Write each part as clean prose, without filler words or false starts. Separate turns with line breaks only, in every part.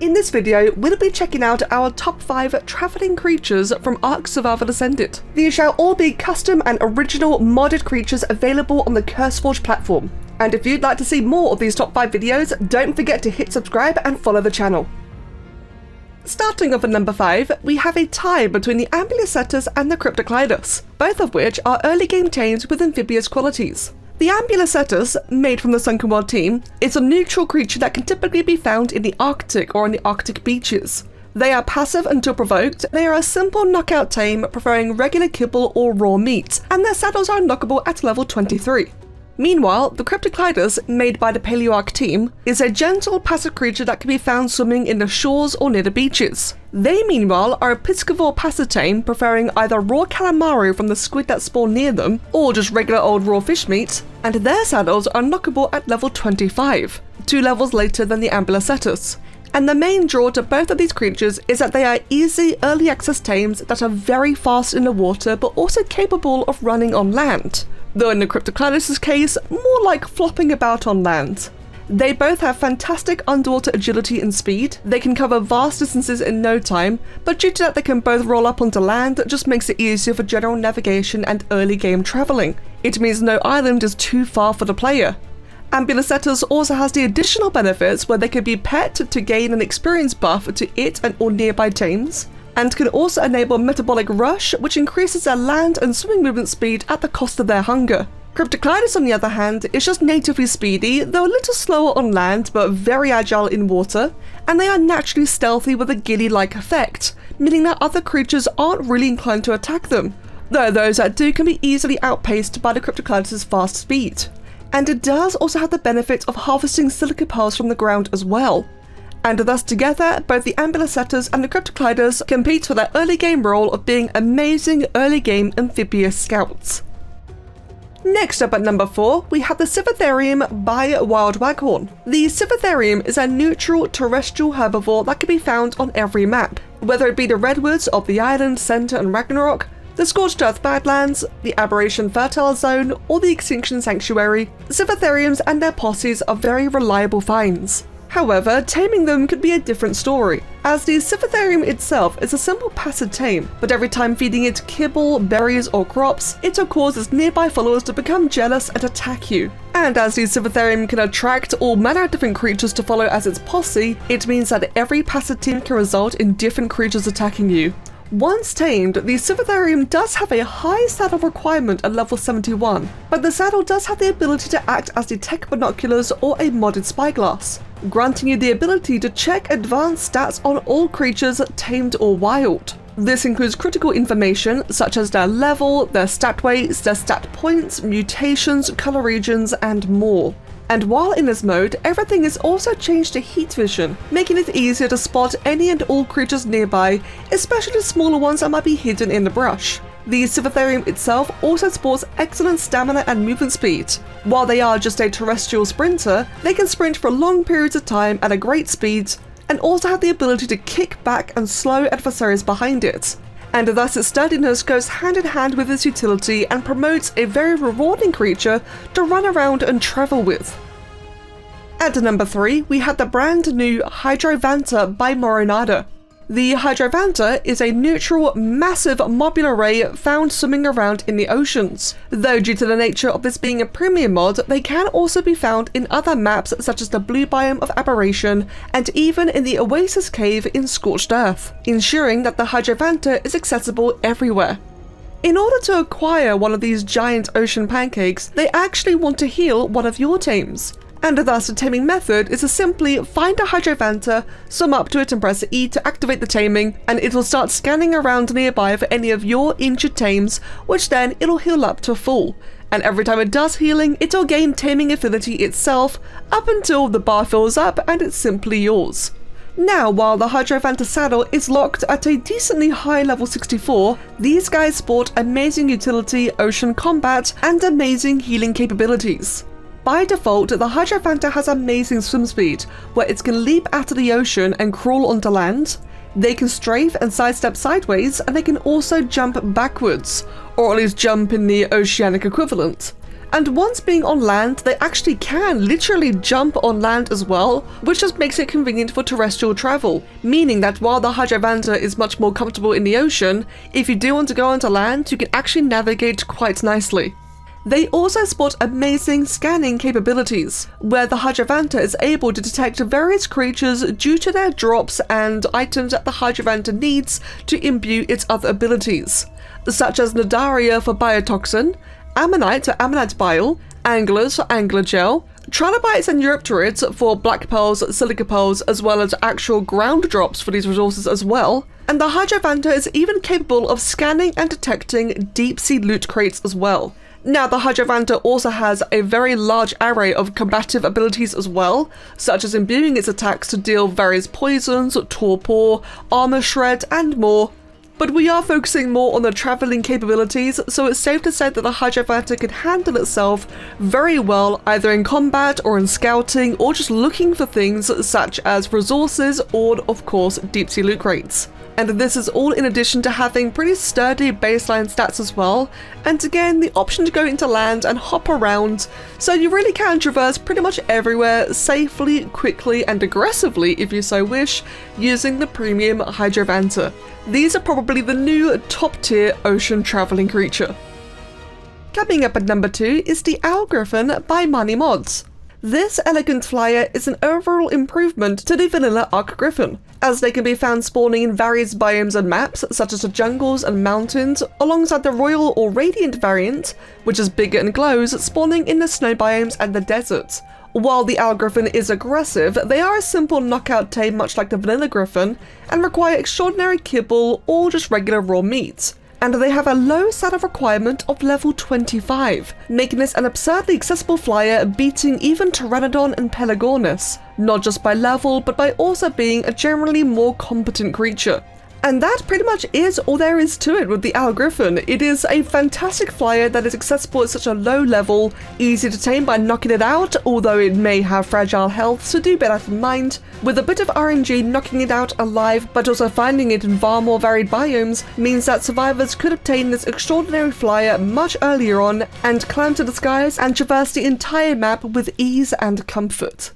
In this video, we'll be checking out our top 5 travelling creatures from Ark Survival Ascended. These shall all be custom and original modded creatures available on the CurseForge platform. And if you'd like to see more of these top 5 videos, don't forget to hit subscribe and follow the channel. Starting off at number 5, we have a tie between the Ambulocetus and the Cryptoclidus, both of which are early game tames with amphibious qualities. The Ambulocetus, made from the Sunken World team, is a neutral creature that can typically be found in the Arctic or on the Arctic beaches. They are passive until provoked, they are a simple knockout tame preferring regular kibble or raw meat, and their saddles are unlockable at level 23. Meanwhile, the Cryptoclidus, made by the PaleoARK team, is a gentle passive creature that can be found swimming in the shores or near the beaches. They meanwhile are a piscivore passive tame preferring either raw calamari from the squid that spawn near them, or just regular old raw fish meat, and their saddles are unlockable at level 25, 2 levels later than the Ambulocetus. And the main draw to both of these creatures is that they are easy early access tames that are very fast in the water but also capable of running on land. Though in the Cryptoclidus' case, more like flopping about on land. They both have fantastic underwater agility and speed, they can cover vast distances in no time, but due to that they can both roll up onto land, it just makes it easier for general navigation and early game travelling. It means no island is too far for the player. Ambulocetus also has the additional benefits where they can be pet to gain an experience buff to it and or nearby tames, and can also enable metabolic rush, which increases their land and swimming movement speed at the cost of their hunger. Cryptoclidus, on the other hand, is just natively speedy, though a little slower on land but very agile in water, and they are naturally stealthy with a ghillie-like effect, meaning that other creatures aren't really inclined to attack them, though those that do can be easily outpaced by the Cryptoclidus' fast speed. And it does also have the benefit of harvesting silica pearls from the ground as well. And thus together, both the Ambulocetus and the Cryptoclidus compete for their early game role of being amazing early game amphibious scouts. Next up at number 4, we have the Sivatherium by WildWaghorn. The Sivatherium is a neutral terrestrial herbivore that can be found on every map, whether it be the redwoods of the island, Center and Ragnarok, the Scorched Earth Badlands, the Aberration Fertile Zone, or the Extinction Sanctuary. Sivatheriums and their posses are very reliable finds. However, taming them could be a different story, as the Sivatherium itself is a simple passive tame, but every time feeding it kibble, berries or crops, it will cause its nearby followers to become jealous and attack you. And as the Sivatherium can attract all manner of different creatures to follow as its posse, it means that every passive team can result in different creatures attacking you. Once tamed, the Sivatherium does have a high saddle requirement at level 71, but the saddle does have the ability to act as detect binoculars or a modded spyglass, granting you the ability to check advanced stats on all creatures, tamed or wild. This includes critical information such as their level, their stat weights, their stat points, mutations, color regions, and more. And while in this mode, everything is also changed to heat vision, making it easier to spot any and all creatures nearby, especially the smaller ones that might be hidden in the brush. The Sivatherium itself also sports excellent stamina and movement speed. While they are just a terrestrial sprinter, they can sprint for long periods of time at a great speed, and also have the ability to kick back and slow adversaries behind it. And thus its sturdiness goes hand in hand with its utility and promotes a very rewarding creature to run around and travel with. At number 3, we have the brand new Hydrovanta by MoroNada. The Hydrovanta is a neutral, massive mobular ray found swimming around in the oceans. Though due to the nature of this being a premium mod, they can also be found in other maps such as the blue biome of Aberration and even in the Oasis Cave in Scorched Earth, ensuring that the Hydrovanta is accessible everywhere. In order to acquire one of these giant ocean pancakes, they actually want to heal one of your tames. And thus the taming method is to simply find a Hydrovanta, swim up to it and press E to activate the taming, and it will start scanning around nearby for any of your injured tames, which then it'll heal up to full. And every time it does healing, it'll gain taming affinity itself, up until the bar fills up and it's simply yours. Now, while the Hydrovanta saddle is locked at a decently high level 64, these guys sport amazing utility, ocean combat, and amazing healing capabilities. By default, the Hydrovanta has amazing swim speed, where it can leap out of the ocean and crawl onto land. They can strafe and sidestep sideways, and they can also jump backwards, or at least jump in the oceanic equivalent. And once being on land, they actually can literally jump on land as well, which just makes it convenient for terrestrial travel, meaning that while the Hydrovanta is much more comfortable in the ocean, if you do want to go onto land, you can actually navigate quite nicely. They also sport amazing scanning capabilities, where the Hydrovanta is able to detect various creatures due to their drops and items that the Hydrovanta needs to imbue its other abilities, such as Nadaria for biotoxin, ammonite for ammonite bile, anglers for angler gel, trilobites and Eurypterids for black pearls, silica pearls, as well as actual ground drops for these resources as well. And the Hydrovanta is even capable of scanning and detecting deep sea loot crates as well. Now, the Hydrovanta also has a very large array of combative abilities as well, such as imbuing its attacks to deal various poisons, torpor, armor shred, and more. But we are focusing more on the travelling capabilities, so it's safe to say that the Hydrovanta can handle itself very well either in combat or in scouting or just looking for things such as resources or, of course, deep sea loot crates. And this is all in addition to having pretty sturdy baseline stats as well, and again the option to go into land and hop around, so you really can traverse pretty much everywhere safely, quickly and aggressively if you so wish, using the premium Hydrovanta. These are probably the new top tier ocean travelling creature. Coming up at number 2 is the Owl Griffin by MarniiMods. This elegant flyer is an overall improvement to the vanilla Ark Griffin, as they can be found spawning in various biomes and maps, such as the jungles and mountains, alongside the royal or radiant variant, which is bigger and glows, spawning in the snow biomes and the deserts. While the Owl Griffin is aggressive, they are a simple knockout tame much like the vanilla Griffin, and require extraordinary kibble or just regular raw meat. And they have a low saddle requirement of level 25, making this an absurdly accessible flyer, beating even Pteranodon and Pelagornis, not just by level, but by also being a generally more competent creature. And that pretty much is all there is to it with the Owl Griffin. It is a fantastic flyer that is accessible at such a low level, easy to tame by knocking it out, although it may have fragile health, so do bear that in mind. With a bit of RNG, knocking it out alive, but also finding it in far more varied biomes, means that survivors could obtain this extraordinary flyer much earlier on, and climb to the skies and traverse the entire map with ease and comfort.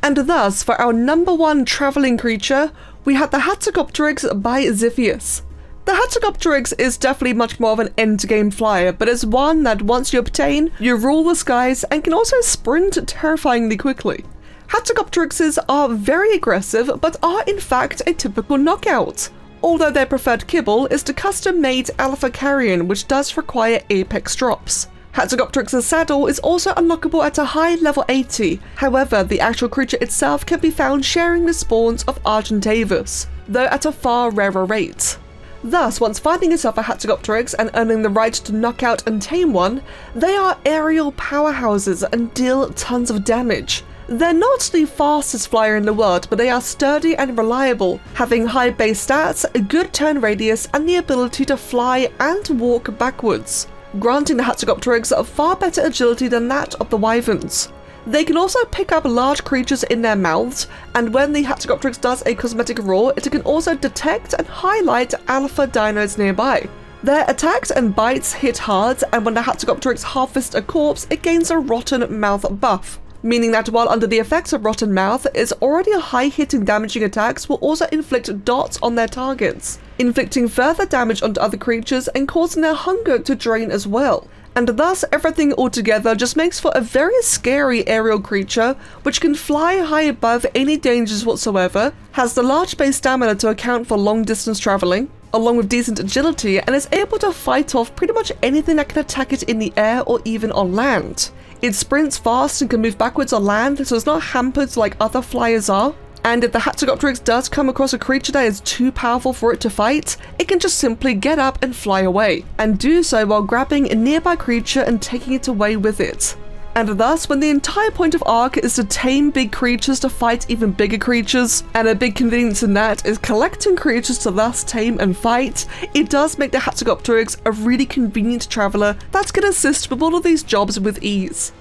And thus, for our number 1 travelling creature, we have the Hatzegopteryx by Xyphias. The Hatzegopteryx is definitely much more of an endgame flyer, but it's one that once you obtain, you rule the skies and can also sprint terrifyingly quickly. Hatzegopteryxes are very aggressive, but are in fact a typical knockout, although their preferred kibble is the custom-made Alpha Carrion, which does require apex drops. Hatzegopteryx's saddle is also unlockable at a high level 80, however the actual creature itself can be found sharing the spawns of Argentavis, though at a far rarer rate. Thus, once finding yourself a Hatzegopteryx and earning the right to knock out and tame one, they are aerial powerhouses and deal tons of damage. They're not the fastest flyer in the world, but they are sturdy and reliable, having high base stats, a good turn radius, and the ability to fly and walk backwards, granting the Hatzegopteryx a far better agility than that of the wyverns. They can also pick up large creatures in their mouths, and when the Hatzegopteryx does a cosmetic roar, it can also detect and highlight alpha dinos nearby. Their attacks and bites hit hard, and when the Hatzegopteryx harvests a corpse, it gains a rotten mouth buff, meaning that while under the effects of rotten mouth, its already high-hitting damaging attacks will also inflict dots on their targets, inflicting further damage onto other creatures and causing their hunger to drain as well. And thus everything altogether just makes for a very scary aerial creature which can fly high above any dangers whatsoever, has the large base stamina to account for long distance travelling, along with decent agility, and is able to fight off pretty much anything that can attack it in the air or even on land. It sprints fast and can move backwards on land, so it's not hampered like other flyers are. And if the Hatzegopteryx does come across a creature that is too powerful for it to fight, it can just simply get up and fly away, and do so while grabbing a nearby creature and taking it away with it. And thus, when the entire point of Ark is to tame big creatures to fight even bigger creatures, and a big convenience in that is collecting creatures to thus tame and fight, it does make the Hatzegopteryx a really convenient traveller that can assist with all of these jobs with ease.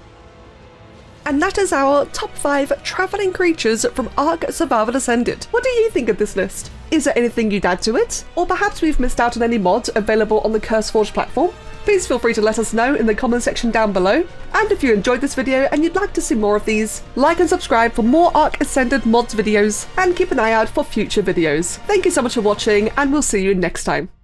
And that is our top 5 travelling creatures from Ark Survival Ascended. What do you think of this list? Is there anything you'd add to it? Or perhaps we've missed out on any mods available on the CurseForge platform? Please feel free to let us know in the comment section down below. And if you enjoyed this video and you'd like to see more of these, like and subscribe for more Ark Ascended mods videos, and keep an eye out for future videos. Thank you so much for watching, and we'll see you next time.